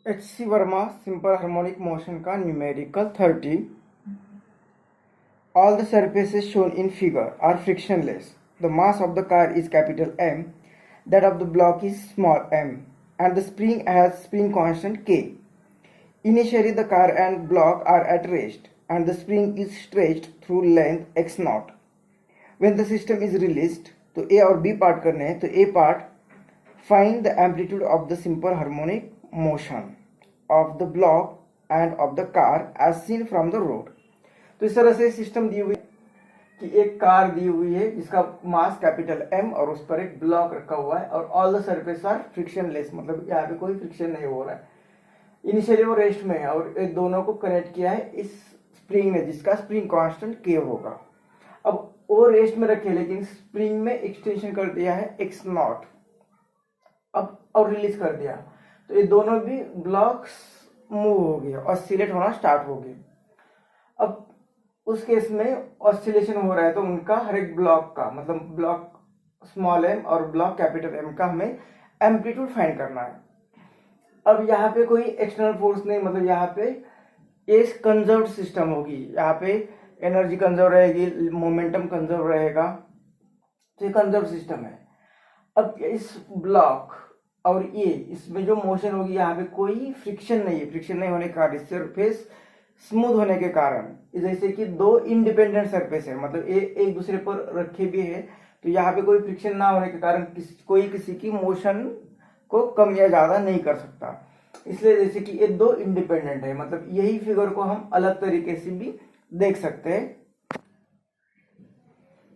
H.C. Verma simple harmonic motion का numerical 30. All the surfaces shown in figure are frictionless. The mass of the car is capital M, that of the block is small m, and the spring has spring constant K. Initially the car and block are at rest and the spring is stretched through length x naught. When the system is released, तो A और B part करने हैं, तो A part find the amplitude of the simple harmonic motion of the block and of the car as seen from the road. तो इस तरह से system दी हुई कि एक कार दी हुई है जिसका मास कैपिटल M और उस पर एक ब्लॉक रखा हुआ है और all the surface are frictionless, मतलब यहाँ पे कोई फ्रिक्शन नहीं हो रहा है. इनिशियली वो रेस्ट में है और इन दोनों को कनेक्ट किया है इस स्प्रिंग ने जिसका स्प्रिंग कांस्टेंट K होगा. अब वो रेस्ट में रखे लेकिन स्प्रिंग में एक्सटेंशन कर दिया है x नॉट अब और रिलीज कर दिया, तो ये दोनों भी ब्लॉक्स मूव हो गए, ऑसिलेट होना स्टार्ट हो गए. अब उस केस में ऑसिलेशन हो रहा है तो उनका हर एक ब्लॉक का, मतलब ब्लॉक स्मॉल m और ब्लॉक कैपिटल M का हमें एम्पलीट्यूड फाइंड करना है. अब यहाँ पे कोई एक्सटर्नल फोर्स नहीं, मतलब यहाँ पे ये कंजर्व सिस्टम होगी, यहाँ पे एनर्जी कंजर्व रहेगी, मोमेंटम कंजर्व रहेगा, तो ये कंजर्व सिस्टम है. अब इस ब्लॉक और ये इसमें जो मोशन होगी यहाँ पे कोई फ्रिक्शन नहीं है. फ्रिक्शन नहीं होने के कारण सरफेस स्मूथ होने के कारण, जैसे कि दो इंडिपेंडेंट सरफेस है, मतलब ये एक दूसरे पर रखे भी है, तो यहाँ पे कोई फ्रिक्शन ना होने के कारण कोई किसी की मोशन को कम या ज्यादा नहीं कर सकता. इसलिए जैसे कि ये दो इंडिपेंडेंट है, मतलब यही फिगर को हम अलग तरीके से भी देख सकते हैं.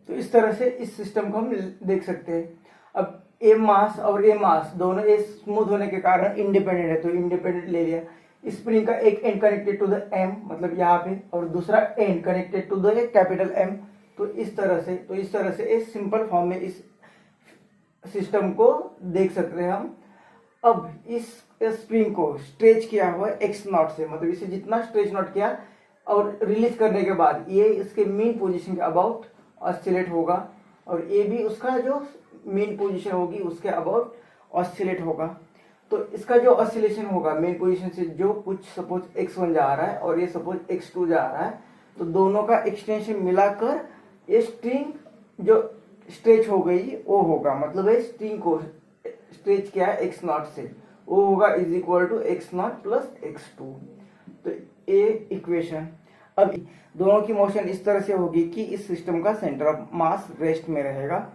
तो इस तरह से इस सिस्टम को हम देख सकते हैं. अब ए मास और ए मास दोनों ए स्मूथ होने के कारण इंडिपेंडेंट है, तो इंडिपेंडेंट ले लिया. स्प्रिंग का एक end connected to the M, मतलब यहाँ पे, और दूसरा end connected to the capital M. तो इस तरह से इस सिंपल फॉर्म में इस सिस्टम को देख सकते हैं हम. अब इस स्प्रिंग को स्ट्रेच किया हुआ है एक्स नॉट से, मतलब इसे जितना स्ट्रेच नॉट किया और रिलीज करने के बाद ये इसके मेन पोजीशन के अबाउट ऑसिलेट होगा, और ये भी उसका जो मेन पोजीशन होगी उसके अबाउट ऑसिलेट होगा. तो इसका जो ऑसिलेशन होगा मेन पोजीशन से, जो कुछ सपोज x1 जा रहा है और ये सपोज x2 जा रहा है, तो दोनों का एक्सटेंशन मिलाकर ये स्ट्रिंग जो स्ट्रेच हो गई वो होगा, मतलब ये स्ट्रिंग को स्ट्रेच किया है x नॉट से, वो होगा is equal to x naught plus x2. तो ये इक्वेशन. अब दोनों की मोशन इस तरह से होगी कि इस सिस्टम का सेंटर ऑफ मास रेस्ट में रहेगा.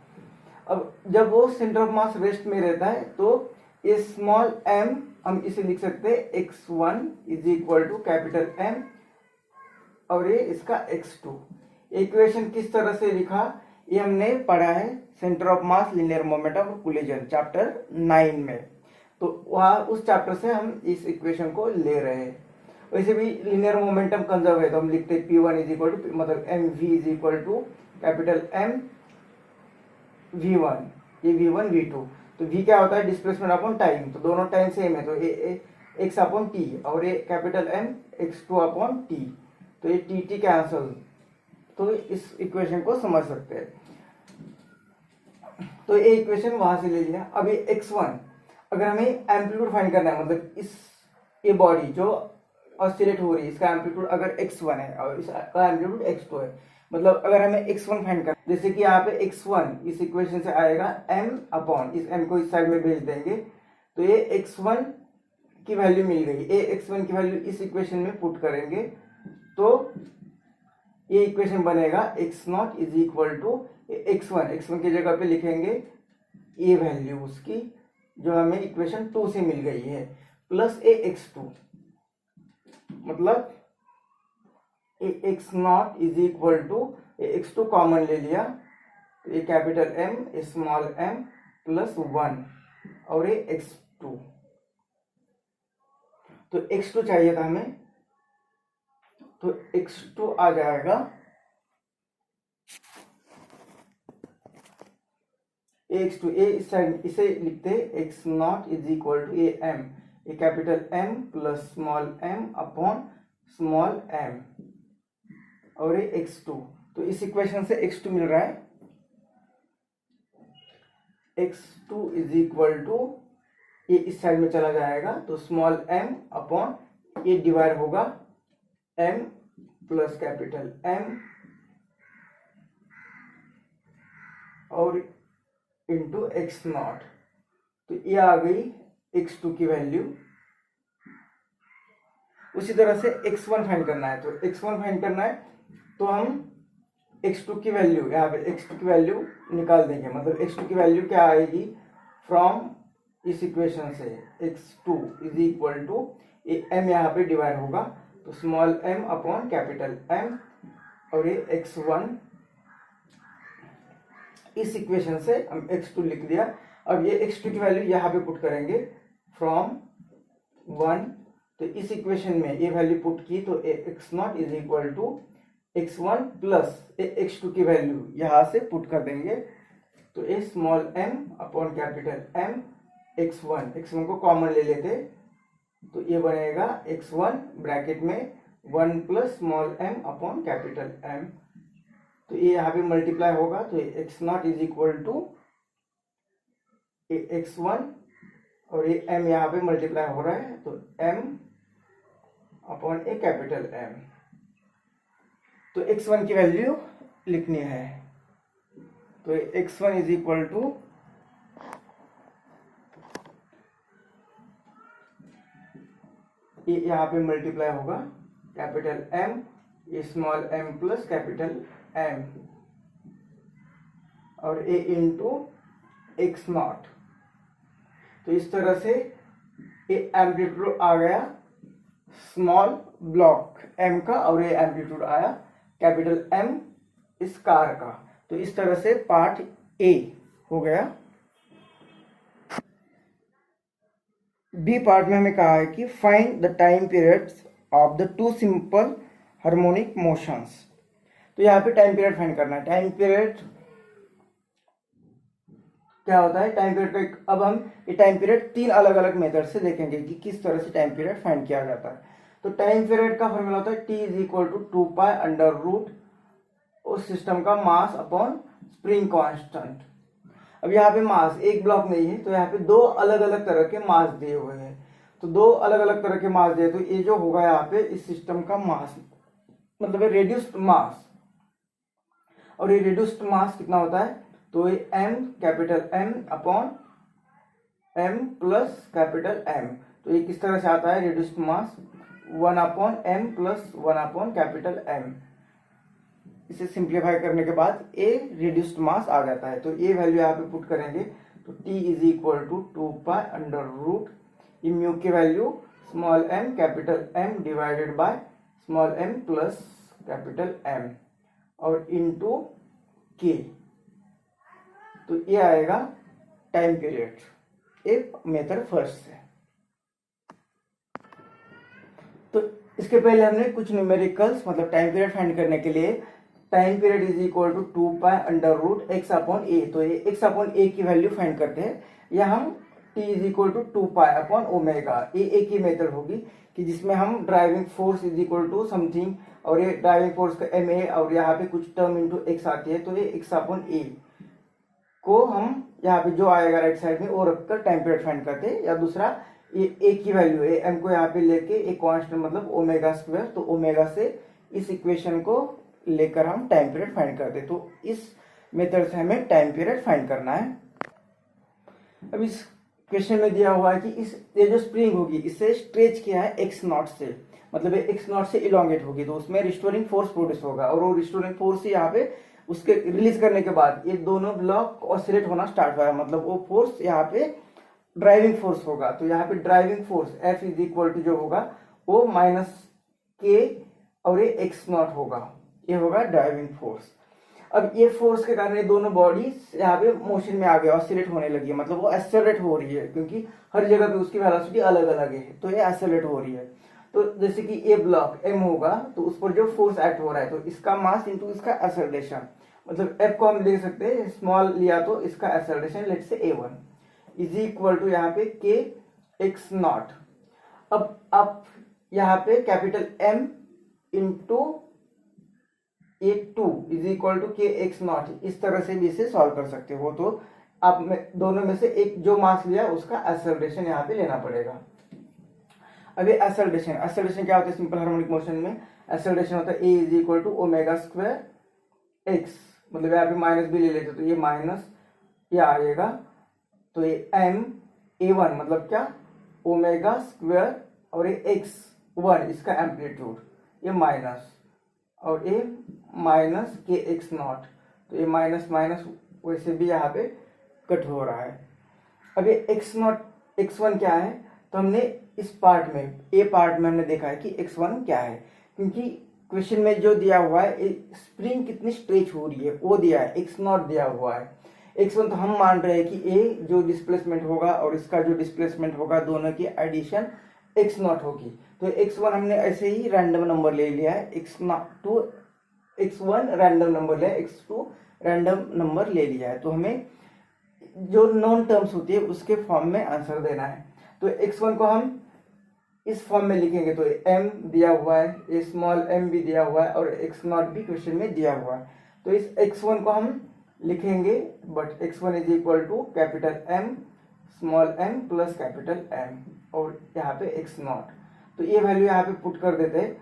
अब जब वो सेंटर ऑफ मास रेस्ट में रहता है तो ये स्मॉल m हम इसे लिख सकते हैं x1 is equal to capital M और ये इसका x2. इक्वेशन किस तरह से लिखा ये हमने पढ़ा है centre of mass linear momentum और कोलिजन चैप्टर 9 में, तो वहाँ उस चैप्टर से हम इस इक्वेशन को ले रहे हैं. वैसे भी लिनियर मोमेंटम कंजर्व है तो हम लिखते हैं P1 इज इक्वल टू, मतलब mv is equal to capital M v1, ये v1 v2. तो v क्या होता है डिस्प्लेसमेंट अपॉन टाइम, तो दोनों टाइम सेम है, तो x अपॉन t और ये capital M x2 upon t, तो ये t कैंसल. तो इस इक्वेशन को समझ सकते हैं. तो ये इक्वेशन वहां से ले लिया. अभी x1 अगर हमें एम्पलीट्यूड फाइंड करना है, मतलब इस ये बॉडी जो ऑसिलेट हो रही है इसका एम्पलीट्यूड अगर x1 है और इसका एम्पलीट्यूड x2 है, मतलब अगर हमें x1 फाइंड करना, जैसे कि यहाँ पे x1 इस इक्वेशन से आएगा m अपॉन, इस m को इस साइड में भेज देंगे तो ये x1 की वैल्यू मिल गई. ये x1 की वैल्यू इस इक्वेशन में पुट करेंगे तो ये इक्वेशन बनेगा x naught is equal to x1 की जगह पे लिखेंगे ये वैल्यू उसकी जो हमें इक्वेशन 2 से मिल गई है, प्लस ए x2, मतलब x naught is equal to x2 common ले लिया, तो ये capital M small m plus 1 और ये x2. तो x2 चाहिए था हमें, तो x2 आ जाएगा x2, ए इस साइड इसे लिखते x naught is equal to A m, ये capital M plus small m upon small m और ये x2. तो इस इक्वेशन से x2 मिल रहा है x2 इज इक्वल टू ये इस साइड में चला जाएगा, तो स्मॉल m अपॉन ये डिवाइड होगा m प्लस कैपिटल M और इंटू एक्स नॉट। तो ये आ गई x2 की वैल्यू। उसी तरह से x1 फाइंड करना है, तो x1 फाइंड करना है तो हम x2 की वैल्यू, यहाँ पे x2 की वैल्यू निकाल देंगे। मतलब x2 की वैल्यू क्या आएगी फ्रॉम इस इक्वेशन से, x2 is equal to m यहाँ पे डिवाइड होगा, तो small m upon capital M और ये x1। इस इक्वेशन से हम x2 लिख दिया। अब ये x2 की वैल्यू यहाँ पे पुट करेंगे फ्रॉम 1, तो इस इक्वेशन में ये वैल्यू पुट की तो x0 is equal to x1 plus x2 की वैल्यू यहाँ से पुट कर देंगे, तो ये small m upon capital M x1 को कॉमन ले लेते, तो ये बनेगा x1 ब्रैकेट में 1 plus small m upon capital M। तो ये यहाँ पे मल्टीप्लाई होगा, तो x0 is equal to x1 और ये m यहाँ पे मल्टीप्लाई हो रहा है, तो m अपॉन ए कैपिटल M। तो x1 की वैल्यू लिखनी है, तो x1 इज इक्वल टू ये यहाँ पे मल्टीप्लाई होगा कैपिटल M ये small m plus capital M और a इंटू x0। तो इस तरह से ये एम्पलीट्यूड आ गया स्मॉल ब्लॉक m का और ये एम्पलीट्यूड आया कैपिटल M इस कार का। तो इस तरह से पार्ट A हो गया। बी पार्ट में हमें कहा है कि find the time periods of the two simple harmonic motions. तो यहाँ पे टाइम पीरियड फाइंड करना है। टाइम पीरियड क्या होता है, टाइम पीरियड का अब हम ये टाइम पीरियड 3 अलग अलग मेथड से देखेंगे कि किस तरह से टाइम पीरियड फाइंड किया जाता है। तो टाइम पीरियड का फॉर्मूला होता है t is equal to 2 pi under root उस सिस्टम का मास अपॉन स्प्रिंग कांस्टेंट। अब यहाँ पे मास एक ब्लॉक नहीं है, तो यहाँ पे 2 अलग अलग तरह के मास दिए हुए हैं। तो 2 अलग अलग तरह के मास दिए, तो ये जो होगा यहाँ पे इस सिस्टम का मास मतलब रेड्यूस्ड मास, और ये रेड्यूस्ड मास कितना होता है, तो ये m capital M upon m plus capital M। तो ये किस तरह से आता है, रेड्यूस्ड मास 1 upon m plus 1 upon capital M। इसे सिंप्लीफाई करने के बाद ए रिड्यूस्ड मास आ जाता है। तो ये वैल्यू यहाँ पे पुट करेंगे, तो t is equal to 2 pi under root ये म्यू की value small m capital M divided by small m plus capital M और इनटू k। तो ये आएगा टाइम पीरियड, एक मेथड फर्स्ट से। तो इसके पहले हमने कुछ न्यूमेरिकल्स मतलब टाइम पीरियड फाइंड करने के लिए time period is equal to 2 pi under root x upon a. तो ये एक्स अपॉन ए की वैल्यू फाइंड करते हैं, या हम t is equal to 2 pi upon omega. ये एक ही मेथड होगी कि जिसमें हम driving force is equal to something और ये ड्राइविंग फोर्स का एम ए और यहाँ पे कुछ टर्म इंटू एक्स आती है, तो ये एक्स अपॉन ए को हम यहाँ पे जो आएगा राइट साइड में वो रखकर टाइम पीरियड फाइंड करते हैं। या दूसरा ये ए की वैल्यू है, एम को यहाँ पे लेके एक कांस्टेंट मतलब ओमेगा स्क्वायर, तो ओमेगा से इस इक्वेशन को लेकर हम टाइम पीरियड फाइंड करते हैं। तो इस मेथड से हमें टाइम पीरियड फाइंड करना है। अब इस क्वेश्चन में दिया हुआ है कि इस ये जो स्प्रिंग होगी इसे स्ट्रेच किया है एक्स नॉट से, मतलब एक्स नॉट से इलोंगेट होगी, तो उसमें रिस्टोरिंग फोर्स प्रोड्यूस होगा और वो रिस्टोरिंग फोर्स से यहाँ पे उसके रिलीज करने के बाद ये दोनों ब्लॉक ऑसिलेट होना स्टार्ट हुआ है, मतलब वो फोर्स यहाँ पे ड्राइविंग फोर्स होगा। तो यहाँ पे driving force F is equal to जो होगा वो माइनस के और ये एक्स नॉट होगा, ये होगा ड्राइविंग फोर्स। अब ये फोर्स के कारण ये दोनों बॉडीज यहाँ पे मोशन में आ गए, ऑसिलेट होने लगी है, मतलब वो एक्सेलरेट हो रही है क्योंकि हर जगह पे उसकी वेलोसिटी अलग अलग है, तो ये एक्सेलरेट हो रही है। तो जैसे कि ये ब्लॉक M होगा तो उस पर जो फोर्स एक्ट हो रहा है, तो इसका मास इंटू इसका एक्सेलरेशन, मतलब F को हम लिख सकते हैं स्मॉल लिया तो इसका acceleration let's say A1 is equal to यहाँ पे के एक्स नॉट। अब आप यहाँ पे capital M into A2 is equal to K x naught, इस तरह से भी इसे सॉल्व कर सकते हो। तो आप में दोनों में से एक जो मास लिया उसका एक्सेलरेशन यहाँ पे लेना पड़ेगा। अब ये एक्सेलरेशन क्या होता है सिंपल हार्मोनिक मोशन में? एक्सेलरेशन होता है a is equal to omega square x, मतलब यहाँ पे माइनस भी ले लेते तो ये माइनस ये आएगा, तो ये एम ए वन मतलब क्या ओमेगा स्क्वायर और ये एक्स वन इसका एम्पलीट्यूड, ये माइनस और ये माइनस के एक्स नॉट, तो ये माइनस माइनस वैसे भी यहाँ पे कट हो रहा है। अब ये एक्स नॉट एक्स वन क्या है? तो हमने इस पार्ट में ए पार्ट में हमने देखा है कि एक्स वन क्या है, क्योंकि क्वेश्चन में जो दिया हुआ है स्प्रिंग कितनी स्ट्रेच हो रही है वो दिया है, एक्स नॉट दिया हुआ है। एक्स वन तो हम मान रहे हैं कि ए जो डिस्प्लेसमेंट होगा और इसका जो डिस्प्लेसमेंट होगा दोनों की एडिशन एक्स नॉट होगी, तो एक्स वन हमने ऐसे ही रैंडम नंबर ले लिया है, एक्स वन रैंडम नंबर लिया, एक्स टू रैंडम नंबर ले लिया है, तो हमें जो नॉन टर्म्स होती है उसके फॉर्म में आंसर देना है। तो एक्स वन को हम इस फॉर्म में लिखेंगे, तो एम दिया हुआ है, ये स्मॉल एम भी दिया हुआ है और एक्स नॉट भी क्वेश्चन में दिया हुआ है, तो इस एक्स वन को हम लिखेंगे but X one is equal to capital M small M plus capital M और यहाँ पे एक्स नॉट, तो ये वैल्यू यहाँ पे पुट कर देते हैं,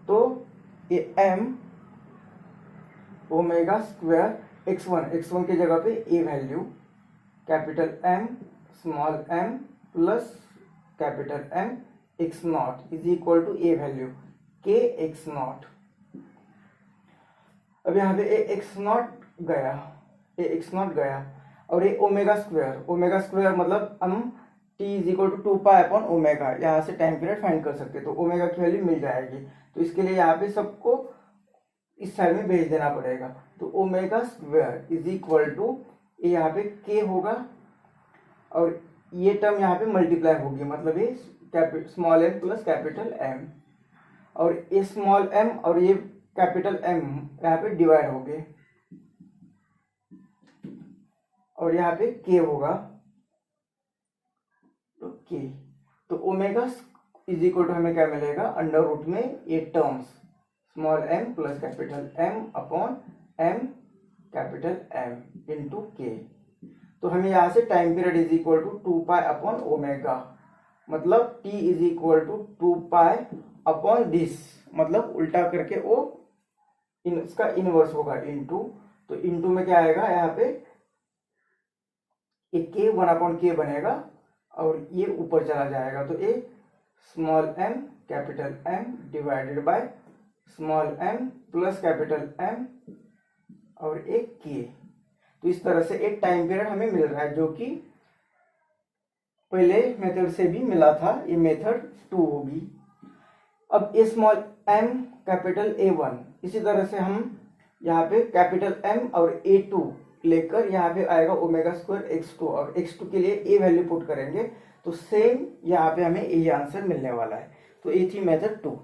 तो ये m omega square x one की जगह पे a value capital M small M plus capital M x naught is equal to a value के एक्स नॉट। अब यहाँ पे ए एक्स नॉट गया और ये ओमेगा स्क्वायर मतलब हम T is equal to 2 pi upon omega यहाँ से टाइम पीरियड फाइंड कर सकते हैं, तो ओमेगा की वैल्यू मिल जाएगी, तो इसके लिए यहाँ पे सबको इस साइड में भेज देना पड़ेगा, तो omega square is equal to ये यहाँ पे के होगा और ये टर्म यहाँ पे मल्टीप्लाई होगी, मतलब ये small M plus capital M और ये स्मॉल एम और ये कैपिटल एम यहाँ पे डिवाइड हो गए और यहाँ पे के होगा, तो के, तो ओमेगा इज इक्वल टू हमें क्या मिलेगा अंडर रूट में ये terms small M plus capital M upon m capital M into k, तो हमें यहाँ से time period is equal to 2 pi upon omega, मतलब T is equal to 2 pi upon this, मतलब उल्टा करके वो इसका इनवर्स होगा इंटू, तो इंटू में क्या आएगा यहाँ पे एक के 1/k बनेगा और ये ऊपर चला जाएगा, तो ये small M capital M divided by small M plus capital M और एक के, तो इस तरह से एक टाइम पीरियड हमें मिल रहा है जो कि पहले मेथड से भी मिला था, ये मेथड 2 होगी। अब ए स्मॉल एम कैपिटल A1 इसी तरह से हम यहाँ पे कैपिटल एम और A2 लेकर यहाँ पे आएगा ओमेगा स्क्वायर x2 और x2 के लिए ए वैल्यू पुट करेंगे, तो सेम यहाँ पे हमें ये आंसर मिलने वाला है, तो ये थी मेथड 2।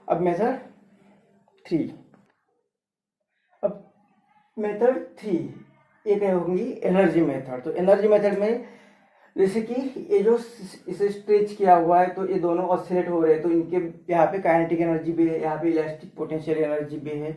अब मेथड 3, अब मेथड 3 ये क्या होगी एनर्जी मेथड, तो एनर्जी मेथड में जैसे कि ये जो इसे स्ट्रेच किया हुआ है तो ये दोनों ऑसिलेट हो रहे हैं, तो इनके यहाँ पे काइनेटिक एनर्जी भी है, यहाँ पे इलास्टिक पोटेंशियल एनर्जी भी है,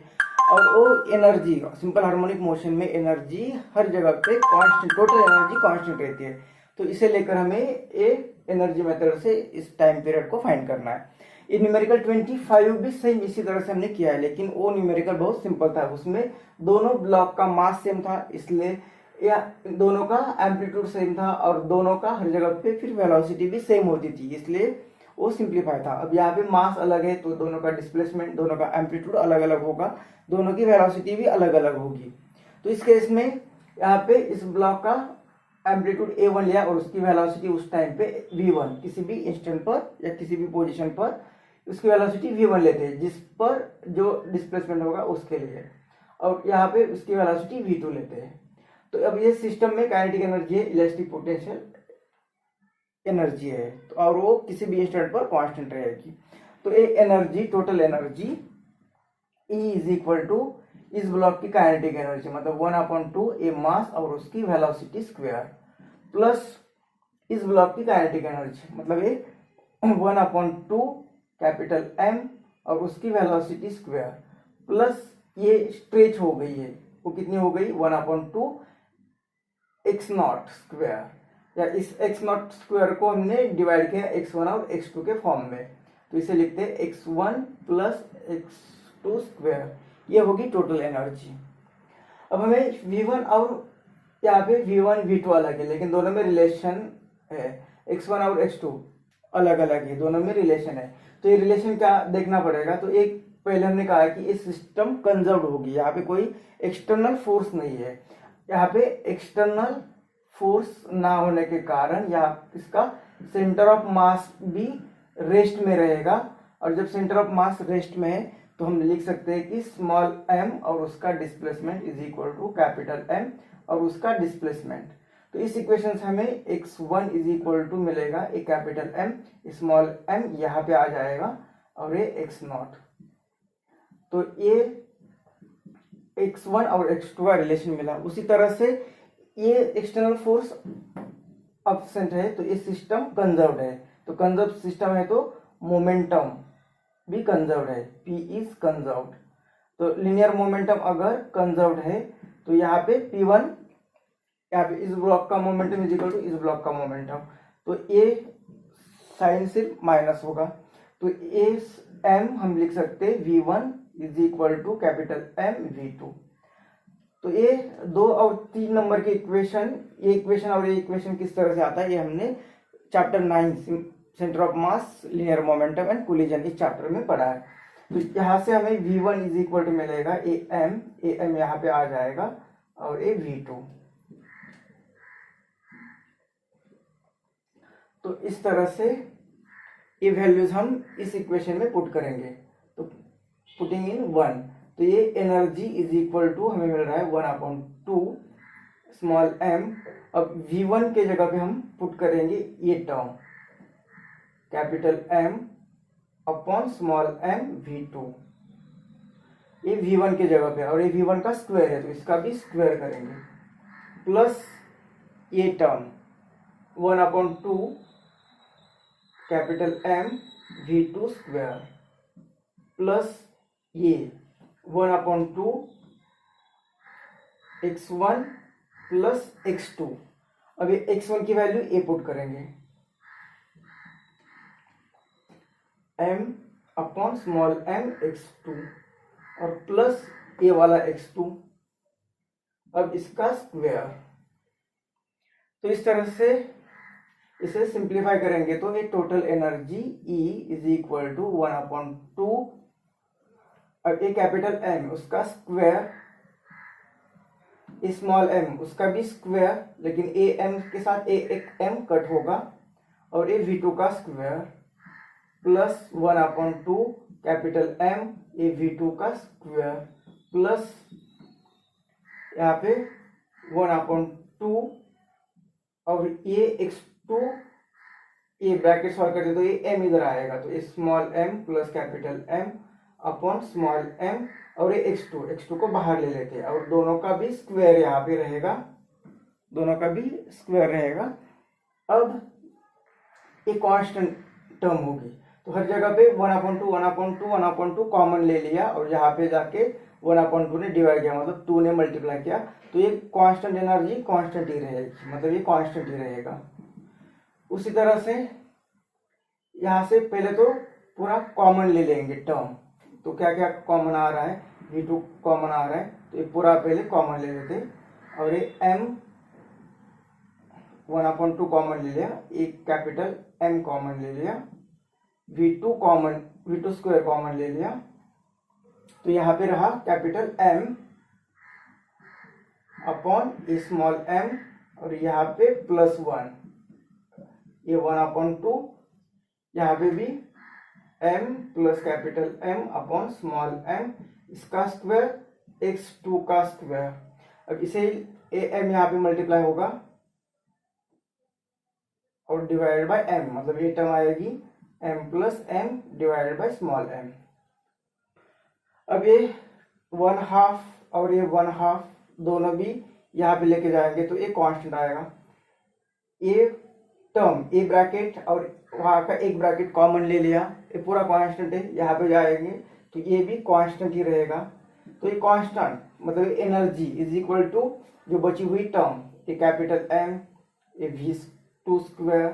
और वो एनर्जी सिंपल हार्मोनिक मोशन में एनर्जी हर जगह पे कांस्टेंट टोटल एनर्जी कांस्टेंट रहती है, तो इसे लेकर हमें ये एनर्जी मेथड से इस टाइम पीरियड को फाइंड करना है। ये न्यूमेरिकल 25 भी सेम इसी तरह से हमने किया है, लेकिन वो न्यूमेरिकल बहुत सिंपल था, उसमें दोनों ब्लॉक का मास सेम था, इसलिए या दोनों का एम्पलीट्यूड सेम था और दोनों का हर जगह पे फिर वेलोसिटी भी सेम होती थी, इसलिए वो सिंप्लीफाई था। अब यहाँ पे मास अलग है तो दोनों का डिस्प्लेसमेंट दोनों का एम्पलीट्यूड अलग अलग होगा, दोनों की वेलोसिटी भी अलग अलग होगी, तो इस केस में यहाँ पे इस ब्लॉक का एम्पलीट्यूड A1 लिया और उसकी वेलोसिटी उस टाइम पे V1 किसी भी इंस्टेंट पर या किसी भी पोजीशन पर उसकी वेलोसिटी V1 लेते हैं जिस पर जो डिस्प्लेसमेंट होगा उसके लिए, और यहाँ पे उसकी वेलोसिटी V2 लेते हैं। तो अब ये सिस्टम में काइनेटिक एनर्जी है, इलास्टिक पोटेंशियल एनर्जी है, तो और वो किसी भी इंस्टेंट पर कांस्टेंट रहेगी, तो ये energy total energy E is equal to इस ब्लॉक की काइनेटिक एनर्जी मतलब 1/2 ए मास और उसकी वेलोसिटी स्क्वायर प्लस इस ब्लॉक की काइनेटिक एनर्जी मतलब ये 1/2 कैपिटल M और उसकी वेलोसिटी स्क्वायर प्लस ये स्ट्रेच हो गई है, वो कितनी हो गई 1/2 एक्स नॉट स्क्वायर, या इस एक्स नॉट स्क्वायर को हमने डिवाइड किया x1 और x2 के फॉर्म में, तो इसे लिखते हैं x1 प्लस x2 स्क्वायर, ये होगी टोटल एनर्जी। अब हमें V1 और यहाँ पे V1 V2 अलग है, लेकिन दोनों में रिलेशन है, x1 और x2 अलग अलग है, दोनों में रिलेशन है, तो ये रिलेशन क्या देखना पड़ेगा। तो एक पहले हमने कहा कि ये सिस्टम कंजर्व होगी, यहाँ पे कोई एक्सटर्नल फोर्स नहीं है, यहाँ पे एक्सटर्नल फोर्स ना होने के कारण यहाँ इसका सेंटर ऑफ मास भी रेस्ट में रहेगा, और जब सेंटर ऑफ मास रेस्ट में है तो हम लिख सकते हैं कि स्मॉल m और उसका displacement is equal to capital M और उसका डिस्प्लेसमेंट। तो इस इक्वेशन से हमें x1 इज इक्वल टू मिलेगा एक कैपिटल M, स्मॉल m यहाँ पे आ जाएगा और ये x नॉट। तो ये x1 और x2 का रिलेशन मिला। उसी तरह से ये एक्सटर्नल फोर्स अब्सेंट है तो ये सिस्टम कंजर्व्ड है, तो कंजर्व सिस्टम है तो मोमेंटम भी कंजर्व्ड है, P इज कंजर्व्ड। तो लिनियर मोमेंटम अगर कंजर्व्ड है तो यहाँ पे P1, यहाँ पे इस ब्लॉक का मोमेंटम इज इक्वल टू इस ब्लॉक का मोमेंटम, तो ये साइन सिर्फ माइनस होगा, तो ये m हम लिख सकते हैं V1 is equal to capital M V2। तो ये 2 और 3 नंबर के इक्वेशन, ये इक्वेशन और ये इक्वेशन किस तरह से आता है ये हमने chapter 9 centre of mass, linear momentum and collision इस चैप्टर में पढ़ा है। तो यहाँ से हमें V1 इज इक्वल टू मिलेगा ए एम यहाँ पे आ जाएगा और ए V2। तो इस तरह से ये वैल्यूज हम इस इक्वेशन में पुट करेंगे, तो पुटिंग इन 1, तो ये एनर्जी इज इक्वल टू हमें मिल रहा है 1/2 स्मॉल m। अब V1 के जगह पे हम पुट करेंगे ये term capital M upon small m V2, ये V1 के जगह पे, और ये V1 का स्क्वायर है तो इसका भी स्क्वायर करेंगे, प्लस ये term 1/2 capital M V2 square, plus ये 1/2 x1 प्लस x2। अब ये x1 की वैल्यू ए पुट करेंगे m upon small m x2 और प्लस ए वाला x2, अब इसका स्क्वायर। तो इस तरह से इसे सिंप्लीफाई करेंगे तो ये total energy E is equal to 1/2 और ए कैपिटल M उसका स्क्वायर, स्मॉल m उसका भी स्क्वायर, लेकिन ए m के साथ एक m कट होगा, और ए V2 का स्क्वायर प्लस 1/2 कैपिटल M ए V2 का स्क्वायर, प्लस यहाँ पे 1/2 और ये x2, ये ब्रैकेट सॉल्व करते तो ये m इधर आएगा, तो ये small m plus capital M upon small m, और ये x2 को बाहर ले लेते हैं और दोनों का भी स्क्वायर यहाँ पे रहेगा, दोनों का भी स्क्वायर रहेगा। अब ये कांस्टेंट टर्म होगी तो हर जगह पे 1/2 कॉमन ले लिया और यहाँ पे जाके 1/2 ने डिवाइड किया, मतलब 2 ने मल्टीप्लाई किया, तो ये कांस्टेंट एनर्जी कांस्टेंट ही रहेगी, मतलब ये कांस्टेंट ही रहेगा। उसी तरह से यहाँ से पहले तो पूरा कॉमन ले लेंगे टर्म, तो क्या क्या कॉमन आ रहा है, V2 कॉमन आ रहा है तो ये पूरा पहले कॉमन ले लेते, और ये m 1/2 कॉमन ले लिया, एक कैपिटल M कॉमन ले लिया, V2 स्क्वायर कॉमन ले लिया, तो यहाँ पे रहा capital M upon small m, और यहाँ पे प्लस 1, ये 1/2, यहाँ पे भी m plus capital M upon small m, इसका स्क्वायर x2 का स्क्वायर। अब इसे m यहाँ पे मल्टीप्लाई होगा और डिवाइडेड बाय m, मतलब ये टर्म आएगी m plus m divided by small m। अब ये 1/2 और ये 1/2 दोनों भी यहाँ पे लेके जाएंगे तो ये कांस्टेंट आएगा, ये टर्म ए ब्रैकेट और वहाँ का एक ब्रैकेट कॉमन ले लिया, ये पूरा कांस्टेंट है, यहाँ पे जाएंगे तो ये भी कांस्टेंट ही रहेगा। तो ये कांस्टेंट मतलब एनर्जी इज इक्वल टू जो बची हुई टर्म ए कैपिटल एम, ए V2 स्क्वायर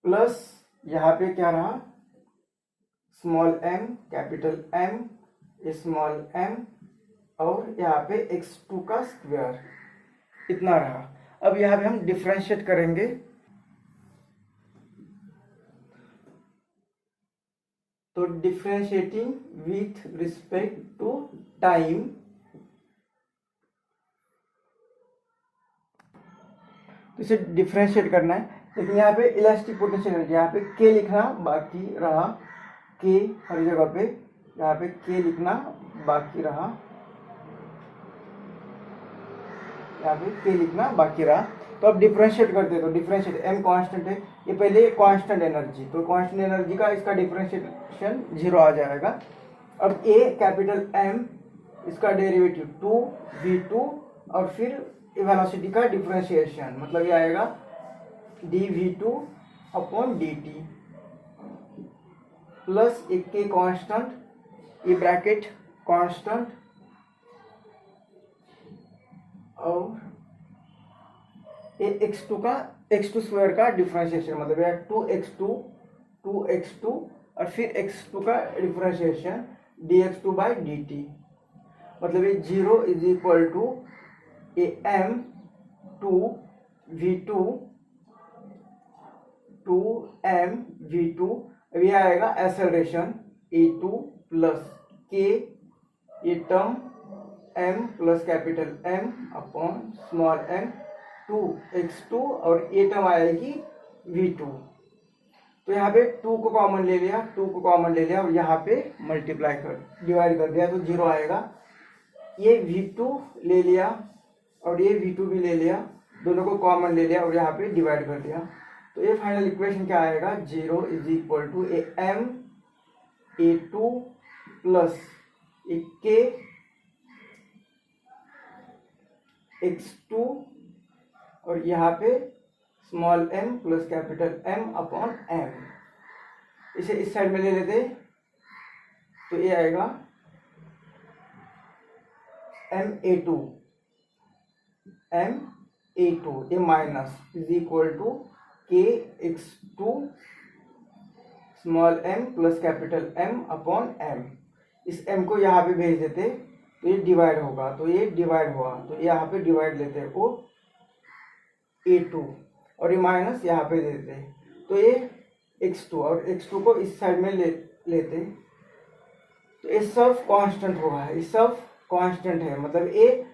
प्लस यहाँ पे क्या रहा, स्मॉल m, कैपिटल M, ए स्मॉल m और यहाँ पे x2 का स्क्वायर, इतना रहा। अब यहाँ पे हम डिफरेंशिएट करेंगे, तो differentiating with respect to time, तो इसे डिफरेंशिएट करना है। लेकिन यहाँ पे इलास्टिक पोटेंशियल एनर्जी, यहाँ पे के लिखना बाकी रहा, के हर जगह पे यहाँ पे के लिखना बाकी रहा, यहाँ पे के लिखना बाकी रहा। तो अब डिफरेंशिएट करते हैं, तो डिफरेंशिएट m कांस्टेंट है, ये पहले कांस्टेंट एनर्जी, तो कांस्टेंट एनर्जी का इसका डिफरेंशिएशन 0 आ जाएगा। अब a कैपिटल M, इसका डेरिवेटिव 2v2 और फिर वेलोसिटी का डिफरेंशिएशन, मतलब ये आएगा dv2 अपॉन dt प्लस एक के कांस्टेंट, ये ब्रैकेट कांस्टेंट और ये x2 स्क्वायर का डिफरेंशिएशन, मतलब ये 2x2 और फिर x2 का डिफरेंशिएशन dx2 बाई dt, मतलब ये 0 is equal to am 2v2 2mv2, अब ये आएगा एक्सेलरेशन a2 प्लस k, ये term m plus capital M upon small m 2x2 और ये टर्म आएगी v2। तो यहाँ पे 2 को कॉमन ले लिया और यहाँ पे मल्टीप्लाई कर डिवाइड कर दिया, तो 0 आएगा। ये v2 ले लिया और ये v2 भी ले लिया, दोनों को कॉमन ले लिया और यहाँ पे डिवाइड कर दिया, तो ये फाइनल इक्वेशन क्या आएगा, 0 is equal to am a2 plus k x2 और यहाँ पे small m plus capital M upon m। इसे इस साइड में ले लेते, तो ये आएगा ma2 ये minus is equal to k x2 small m plus capital M upon m। इस m को यहाँ पे भेज देते, तो ये डिवाइड होगा, तो ये डिवाइड हुआ, तो यहाँ पे डिवाइड लेते हैं वो a2 और ये माइनस यहाँ पे देते, तो ये x2 और x2 को इस साइड में लेते, तो ये सब कांस्टेंट होगा, ये सब कांस्टेंट है, मतलब a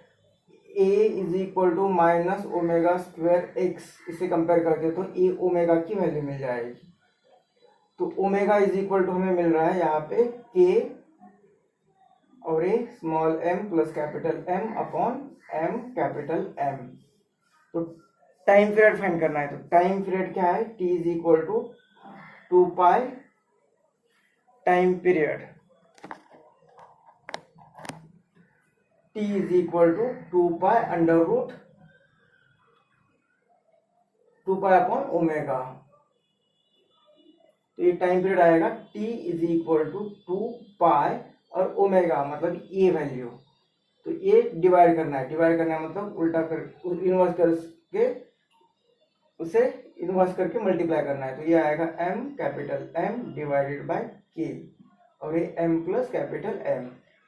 is equal to minus omega square x, इसे कंपेयर करते तो a ओमेगा की वैल्यू मिल जाएगी। तो ओमेगा इज इक्वल टू हमें मिल रहा है यहाँ पे k और a small m plus capital M upon m capital M। तो टाइम पीरियड फाइंड करना है, तो टाइम पीरियड क्या है, t is equal to 2 pi time period, t is equal to 2 pi under root 2 pi upon omega. तो ये time period आएगा t is equal to 2 pi और ओमेगा मतलब ये वैल्यू, तो ये डिवाइड करना है मतलब उल्टा कर इनवर्स करके उसे इनवर्स करके मल्टीप्लाई करना है, तो ये आएगा m capital M divided bye k और ये m प्लस कैपिटल M,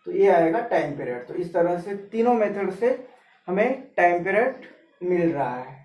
तो ये आएगा टाइम पीरियड। तो इस तरह से तीनों मेथड से हमें टाइम पीरियड मिल रहा है।